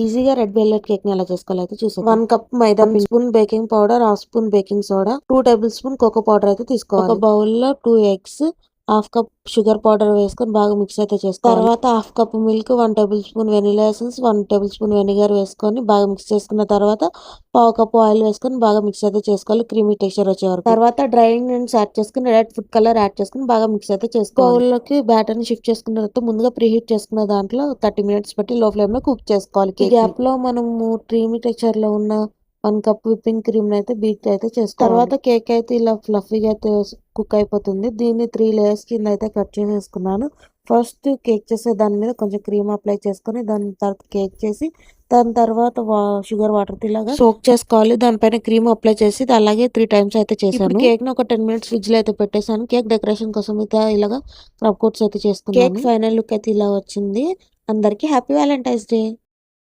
ఈజీగా red velvet cake ని ఎలా చేసుకోవాలో అయితే చూసాం. 1 కప్ మైదా, 1 spoon baking powder, 1/2 spoon baking soda, 2 tablespoon cocoa powder అయితే తీసుకోవాలి. ఒక బౌల్లో 2 ఎగ్స్, 1/2 కప్ షుగర్ పౌడర్ వేసుకొని బాగా మిక్స్ అయితే చేసుకోవాలి. తర్వాత 1/2 cup milk, 1 table spoon vanilla essence, 1 table spoon vinegar వేసుకొని బాగా మిక్స్ చేసుకున్న తర్వాత 1/2 కప్ ఆయిల్ వేసుకొని బాగా మిక్స్ అయితే చేసుకోవాలి క్రీమీ టెక్స్చర్ వచ్చే వరకు. తర్వాత డ్రై ఇంగ్రీడియంట్స్ యాడ్ చేసుకుని రెడ్ ఫుడ్ కలర్ యాడ్ చేసుకుని బాగా మిక్స్ అయితే చేసుకోవాలి. బౌల్లోకి బ్యాటర్ ని షిఫ్ట్ చేసుకున్న తర్వాత ముందుగా ప్రీహీట్ చేసుకున్న దాంట్లో 30 మినిట్స్ పెట్టి లో ఫ్లేమ్ లో కుక్ చేసుకోవాలి. ఈ గ్యాప్ లో మనము క్రీమీ టెక్స్చర్ లో ఉన్న 1 కప్ విప్పింగ్ క్రీమ్ అయితే బీట్ అయితే చేసుకోవాలి. తర్వాత కేక్ అయితే ఇలా ఫ్లఫీగా అయితే కుక్ అయిపోతుంది. దీన్ని 3 లేయర్స్ కింద అయితే కట్ చేసేసుకున్నాను. ఫస్ట్ కేక్ చేసే దాని మీద కొంచెం క్రీమ్ అప్లై చేసుకొని దాని తర్వాత కేక్ చేసి దాని తర్వాత షుగర్ వాటర్ ఇలాగా సోక్ చేసుకోవాలి. దానిపైన క్రీమ్ అప్లై చేసి అలాగే 3 టైమ్స్ అయితే చేశాను. కేక్ ని ఒక 10 మినిట్స్ ఫ్రిడ్జ్ లో అయితే పెట్టేశాను. కేక్ డెకరేషన్ కోసం అయితే ఇలాగా క్రబ్ కోట్స్ అయితే చేసుకున్నాను. కేక్ ఫైనల్ లుక్ అయితే ఇలా వచ్చింది. అందరికి హ్యాపీ వ్యాలంటైన్స్ డే.